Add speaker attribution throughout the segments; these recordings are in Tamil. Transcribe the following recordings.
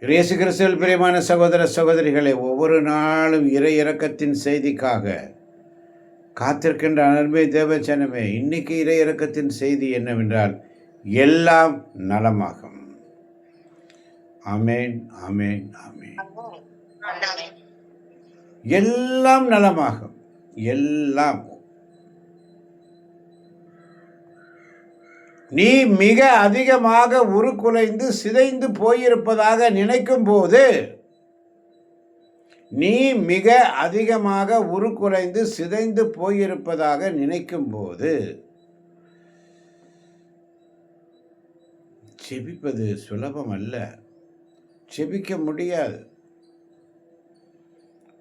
Speaker 1: இயேசு கிறிஸ்துவில் பிரியமான சகோதர சகோதரிகளை, ஒவ்வொரு நாளும் இறை இறக்கத்தின் செய்திக்காக காத்திருக்கின்ற அன்பே தேவச்சனமே, இன்னைக்கு இறை இறக்கத்தின் செய்தி என்னவென்றால், எல்லாம் நலமாகும். ஆமேன், ஆமேன், ஆமேன். எல்லாம் நலமாகும். எல்லாம். நீ மிக அதிகமாக உருக்குலைந்து சிதைந்து போயிருப்பதாக நினைக்கும் போது, நீ மிக அதிகமாக உருக்குலைந்து சிதைந்து போயிருப்பதாக நினைக்கும் போது செபிப்பது சுலபம் அல்ல. செபிக்க முடியாது.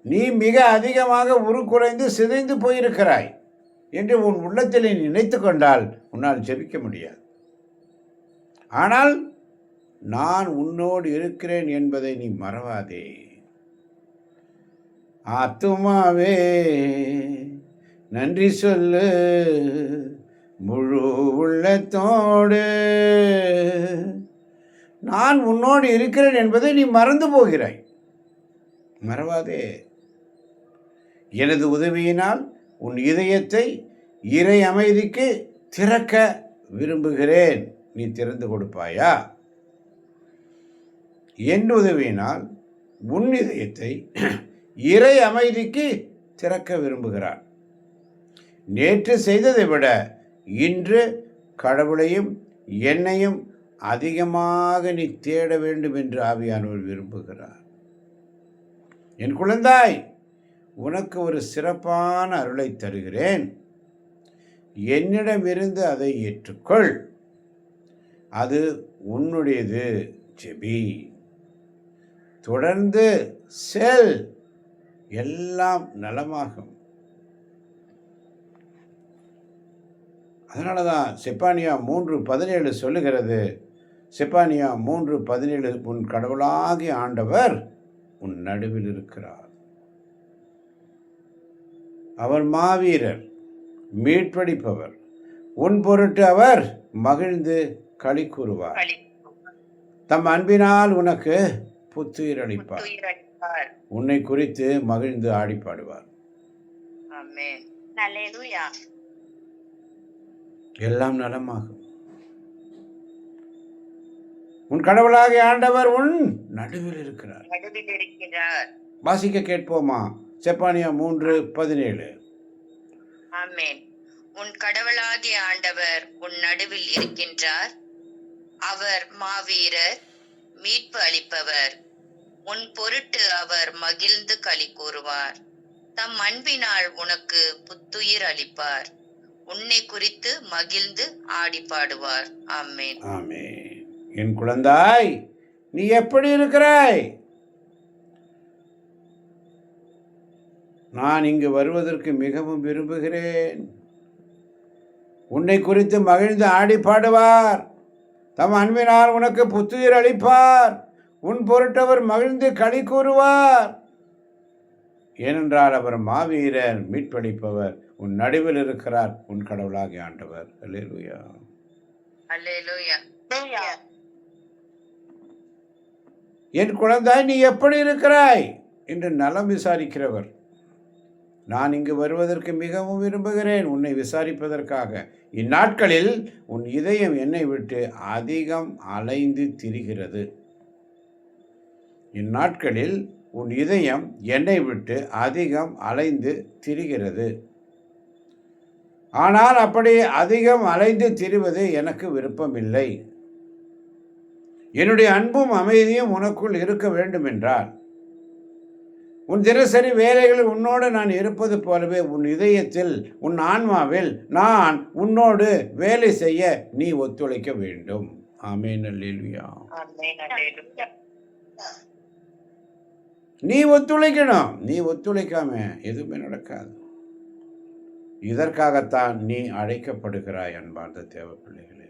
Speaker 1: நீ மிக அதிகமாக உருக்குலைந்து சிதைந்து போயிருக்கிறாய் என்று உன் உள்ளத்தில் நினைத்து கொண்டால் உன்னால் ஜெபிக்க முடியாது. ஆனால் நான் உன்னோடு இருக்கிறேன் என்பதை நீ மறவாதே. ஆத்துமாவே நன்றி சொல்லு முழு உள்ளத்தோடு. நான் உன்னோடு இருக்கிறேன் என்பதை நீ மறந்து போகிறாய். மறவாதே. எனது உதவியினால் உன் இதயத்தை இறை அமைதிக்கு திறக்க விரும்புகிறேன். நீ திறந்து கொடுப்பாயா? என் உதவியினால் உன் இதயத்தை இறை அமைதிக்கு திறக்க விரும்புகிறான். நேற்று செய்ததை விட இன்று கடவுளையும் என்னையும் அதிகமாக நீ தேட வேண்டும் என்று ஆவியானவர் விரும்புகிறார். என் குழந்தாய், உனக்கு ஒரு சிறப்பான அருளை தருகிறேன். என்னிடமிருந்து அதை ஏற்றுக்கொள். அது உன்னுடையது. ஜெபி, தொடர்ந்து செல். எல்லாம் நலமாகும். அதனால தான் செப்பானியா 3:17 சொல்லுகிறது. செப்பானியா 3:17, உன் கடவுளாகிய ஆண்டவர் உன் நடுவில் இருக்கிறார். அவர் மாவீரர், மீட்பளிப்பவர். உன் பொருட்டு அவர் மகிழ்ந்து களி கூறுவார். தம் அன்பினால் உனக்கு புத்துயிர் அளிப்பார். உன்னை குறித்து மகிழ்ந்து ஆடி பாடுவார். எல்லாம் நலமாகும். உன் கடவுளாகிய ஆண்டவர் உன் நடுவில் இருக்கிறார். வாசிக்க கேட்போமா? செப்பானியா 3:17.
Speaker 2: ஆமென். உன் கடவுளாகிய ஆண்டவர் உன் நடுவில் இருக்கின்றார். அவர் மாவீரர், மீட்பு அளிப்பவர். உன் பொருட்டு அவர் மகிழ்ந்து களி கூறுவார். தம் அன்பினால் உனக்கு புத்துயிர் அளிப்பார். உன்னை குறித்து மகிழ்ந்து ஆடி பாடுவார். ஆமென்.
Speaker 1: ஆமென். என் குழந்தாய், நீ எப்படி இருக்கிறாய்? நான் இங்கு வருவதற்கு மிகவும் விரும்புகிறேன். உன்னை குறித்து மகிழ்ந்து ஆடி பாடுவார். தம் அன்பினால் உனக்கு புத்துயிர் அளிப்பார். உன் பொருட்டவர் மகிழ்ந்து களி கூறுவார். ஏனென்றால் அவர் மாவீரர், மீட்பளிப்பவர். உன் நடுவில் இருக்கிறார் உன் கடவுளாகிய ஆண்டவர். அல்லேலூயா,
Speaker 2: அல்லேலூயா.
Speaker 1: என் குழந்தாய், நீ எப்படி இருக்கிறாய் என்று நலம் விசாரிக்கிறவர். நான் இங்கு வருவதற்கு மிகவும் விரும்புகிறேன், உன்னை விசாரிப்பதற்காக. இந்நாட்களில் உன் இதயம் என்னை விட்டு அதிகம் அலைந்து திரிகிறது. இந்நாட்களில் உன் இதயம் என்னை விட்டு அதிகம் அலைந்து திரிகிறது. ஆனால் அப்படி அதிகம் அலைந்து திரிவது எனக்கு விருப்பமில்லை. என்னுடைய அன்பும் அமைதியும் உனக்குள் இருக்க வேண்டும் என்றால், உன் தினசரி வேலைகளில் உன்னோடு நான் இருப்பது போலவே உன் இதயத்தில், உன் ஆன்மாவில் நான் உன்னோடு வேலை செய்ய நீ ஒத்துழைக்க வேண்டும். ஆமென். அல்லேலூயா. நீ ஒத்துழைக்கணும். நீ ஒத்துழைக்காம எதுவுமே நடக்காது. இதற்காகத்தான் நீ அழைக்கப்படுகிறாய் அன்பார்ந்த தேவ பிள்ளைகளே.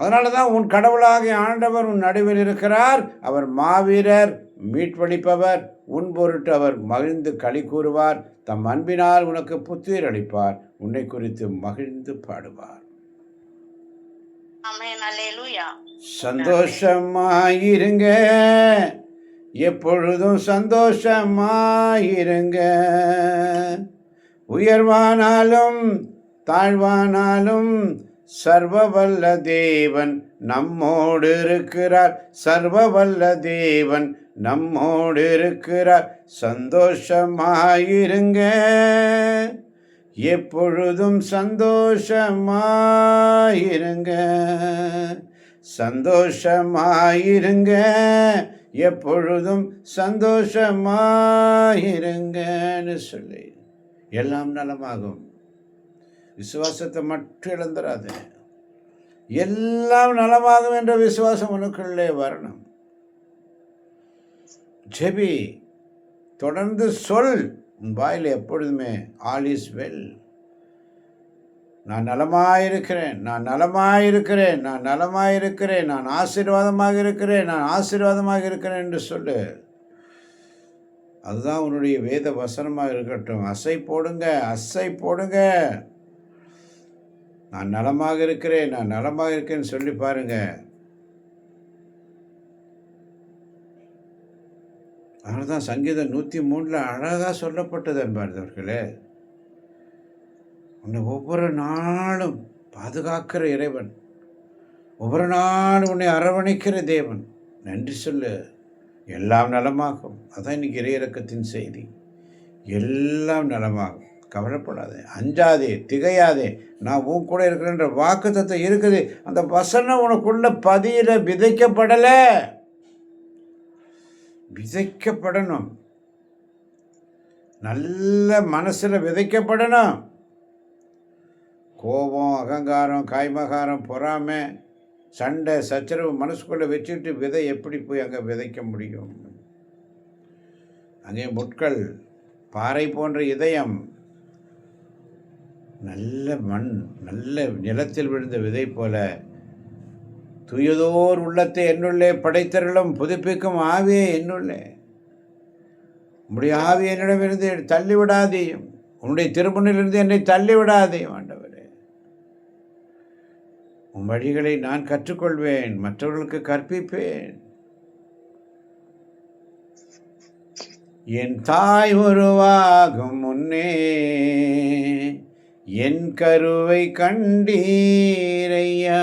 Speaker 1: அதனால தான் உன் கடவுளாகிய ஆண்டவர் உன் நடுவில் இருக்கிறார். அவர் மாவீரர், மீட்பளிப்பவர். உன் பொருட்டு அவர் மகிழ்ந்து களி கூறுவார். தம் அன்பினால் உனக்கு புத்துயிர் அளிப்பார். உன்னை குறித்து மகிழ்ந்து பாடுவார்.
Speaker 2: ஆமென். அல்லேலூயா.
Speaker 1: சந்தோஷமாயிருங்க, எப்பொழுதும் சந்தோஷமாயிருங்க. உயர்வானாலும் தாழ்வானாலும் சர்வவல்ல தேவன் நம்மோடு இருக்கிறார். சர்வவல்ல தேவன் நம்மோடு இருக்கிறார். சந்தோஷமாயிருங்க, எப்பொழுதும் சந்தோஷமாயிருங்க. சந்தோஷமாயிருங்க, எப்பொழுதும் சந்தோஷமாயிருங்கன்னு சொல்லி எல்லாம் நலமாகும். விசுவாசத்தை மட்டும் இழந்துடாத. எல்லாம் நலமாகும் என்ற விசுவாசம் உனக்குள்ளே வரணும். ஜெபி, தொடர்ந்து சொல். உன் வாயில் எப்பொழுதுமே ஆல் இஸ் வெல். நான் நலமாயிருக்கிறேன், நான் நலமாயிருக்கிறேன், நான் நலமாயிருக்கிறேன், நான் ஆசீர்வாதமாக இருக்கிறேன், நான் ஆசீர்வாதமாக இருக்கிறேன் என்று சொல்லு. அதுதான் உன்னுடைய வேத வசனமாக இருக்கட்டும். அசை போடுங்க, அசை போடுங்க. நான் நலமாக இருக்கிறேன், நான் நலமாக இருக்கேன்னு சொல்லி பாருங்க. அதனால தான் சங்கீதம் 103 அழகாக சொல்லப்பட்டது என்பார்களே. உன்னை ஒவ்வொரு நாளும் பாதுகாக்கிற இறைவன், ஒவ்வொரு நாளும் உன்னை அரவணைக்கிற தேவன். நன்றி சொல்லு, எல்லாம் நலமாகும். அதான் இன்னைக்கு இறையிறக்கத்தின் செய்தி. எல்லாம் நலமாகும். கவலைப்படாதே, அஞ்சாதே, திகையாதே. நான் உன் கூட இருக்கிறேன்ற வாக்குத்தத்தம் இருக்குது. அந்த வசனம் உனக்குள்ள பதியில விதைக்கப்படலை, விதைக்கப்படணும். நல்ல மனசில் விதைக்கப்படணும். கோபம், அகங்காரம், காய்மகாரம், பொறாமை, சண்டை, சச்சரவு மனசுக்குள்ளே வச்சுக்கிட்டு விதை எப்படி போய் அங்கே விதைக்க முடியும்? அங்கே முட்கள், பாறை போன்ற இதயம், நல்ல மண், நல்ல நிலத்தில் விழுந்த விதை போல துயதோர் உள்ளத்தை என்னுள்ளே படைத்தருளும் புதுப்பிக்கும் ஆவியே என்னுள்ளே. உன்னுடைய ஆவி என்னிடமிருந்து தள்ளிவிடாதேயும், உன்னுடைய திருமுன்னிலிருந்து என்னை தள்ளிவிடாதேயும் ஆண்டவரே. உன் வழிகளை நான் கற்றுக்கொள்வேன், மற்றவர்களுக்கு கற்பிப்பேன். என் தாய் உருவாகும் முன்னே என் கருவை கண்டீரையா.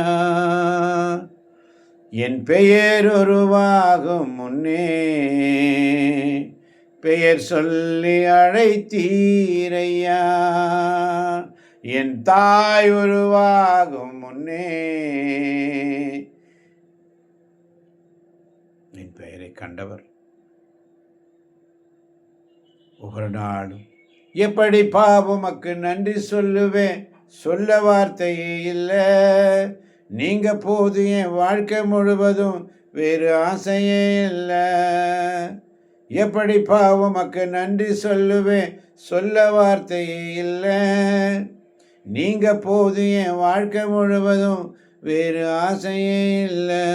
Speaker 1: என் பெயர் உருவாகும் முன்னே பெயர் சொல்லி அழைத்தீரையா. என் தாய் உருவாகும் முன்னே என் பெயரை கண்டவர். ஒவ்வொரு நாளும் எப்படி பாவமக்கு நன்றி சொல்லுவேன், சொல்ல வார்த்தையே இல்லை. நீங்க போது என் வாழ்க்கை முழுவதும் வேறு ஆசையே இல்லை. எப்படி பாவமக்கு நன்றி சொல்லுவேன், சொல்ல வார்த்தையே இல்லை. நீங்க போது என் வாழ்க்கை முழுவதும் வேறு ஆசையே இல்லை.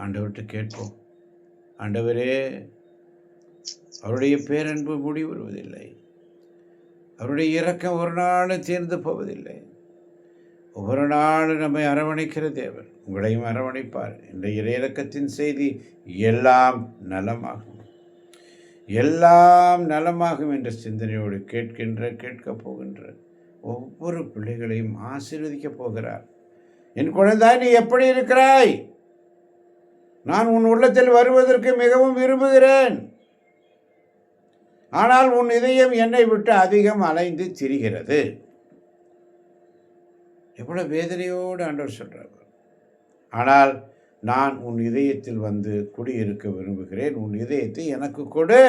Speaker 1: ஆண்டவர்கிட்ட கேட்போம். ஆண்டவரே, அவருடைய பேரன்பு முடிவுறுவதில்லை, அவருடைய இரக்கம் ஒரு நாளும் தீர்ந்து போவதில்லை. ஒவ்வொரு நாளும் நம்மை அரவணைக்கிற தேவன் உங்களையும் அரவணைப்பார். இந்த இறையிறக்கத்தின் செய்தி எல்லாம் நலமாகும், எல்லாம் நலமாகும் என்ற சிந்தனையோடு கேட்கப் போகின்ற ஒவ்வொரு பிள்ளைகளையும் ஆசீர்வதிக்கப் போகிறார். என் குழந்தாய், நீ எப்படி இருக்கிறாய்? நான் உன் உள்ளத்தில் வருவதற்கு மிகவும் விரும்புகிறேன். ஆனால் உன் இதயம் என்னை விட்டு அதிகம் அலைந்து திரிகிறது. எவ்வளவு வேதனையோடு ஆண்டவர் சொல்றார். ஆனால் நான் உன் இதயத்தில் வந்து குடியிருக்க விரும்புகிறேன். உன் இதயத்தை எனக்கு கொடு.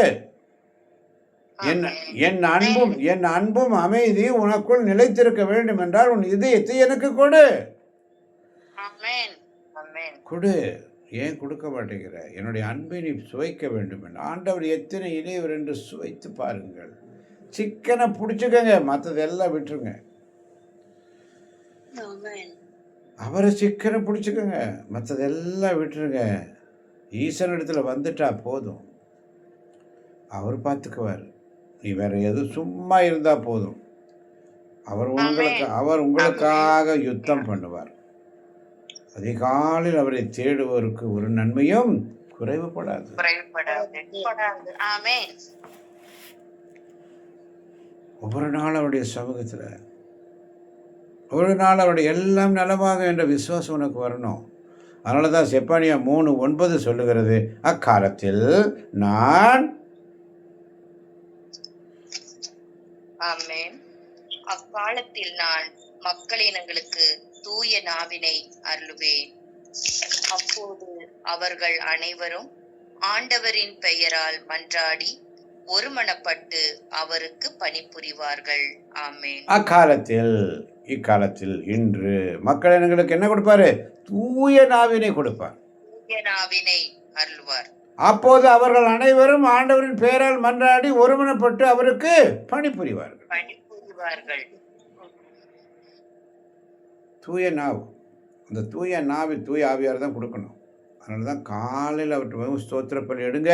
Speaker 1: என் அன்பும் அமைதி உனக்குள் நிலைத்திருக்க வேண்டும் என்றால் உன் இதயத்தை எனக்கு கொடு. கொடு. ஏன் கொடுக்க மாட்டேங்கிற? என்னுடைய அன்பை நீ சுவைக்க வேண்டும் என்று. ஆண்டவர் எத்தனை இணையவர் என்று சுவைத்து பாருங்கள். சிக்கனை பிடிச்சிக்கங்க, மற்றதெல்லாம் விட்டுருங்க. அவரை சிக்கனை பிடிச்சிக்கோங்க, மற்றதெல்லாம் விட்டுருங்க. ஈசன் இடத்துல வந்துட்டா போதும், அவர் பார்த்துக்குவார். நீ வேற எதுவும் சும்மா இருந்தால் போதும், அவர் உங்களுக்காக யுத்தம் பண்ணுவார். அதிகாலையில் அவரை தேடுவோருக்கு ஒரு நன்மையும் குறைவுபடாது. ஒவ்வொரு நாள் அவருடைய சமூகத்தில் ஒரு நாள் அவருடைய எல்லாம் நலமாக என்ற விசுவாசம் உனக்கு வரணும். அதனால தான் செப்பானியா 3:9 சொல்லுகிறது, அக்காலத்தில் நான்
Speaker 2: அக்காலத்தில் நான் மக்களினங்களுக்கு தூய நாவினை அருளுவேன். அப்போது அவர்கள் அனைவரும் ஆண்டவரின் பெயரால் மன்றாடி ஒருமனப்பட்டு அவருக்கு பணிபுரிவார்கள். ஆமென்.
Speaker 1: இக்காலத்தில் இன்று மக்களினங்களுக்கு என்ன கொடுப்பாரு? தூய நாவினை கொடுப்பார்.
Speaker 2: தூய நாவினை அருள்வார்.
Speaker 1: அப்போது அவர்கள் அனைவரும் ஆண்டவரின் பெயரால் மன்றாடி ஒருமனப்பட்டு அவருக்கு பணிபுரிவார்கள். தூய நாவு, அந்த தூய நாவி தூய ஆவியார் தான் கொடுக்கணும். அதனால தான் காலையில் அவர்கிட்ட ஸ்தோத்திர பலி எடுங்க,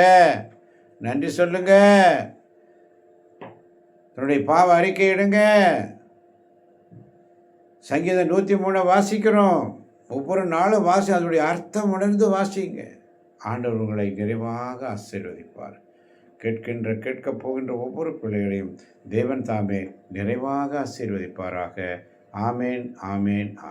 Speaker 1: நன்றி சொல்லுங்க, தன்னுடைய பாவ அறிக்கை எடுங்க. சங்கீதம் 103 வாசிக்கிறோம். ஒவ்வொரு நாளும் அதனுடைய அர்த்தம் உணர்ந்து வாசிங்க. ஆண்டவர் உங்களை நிறைவாக ஆசீர்வதிப்பார். கேட்கப் போகின்ற ஒவ்வொரு பிள்ளைகளையும் தேவன் தாமே நிறைவாக ஆசீர்வதிப்பாராக. ஆமேன், ஆமேன், ஆமேன்.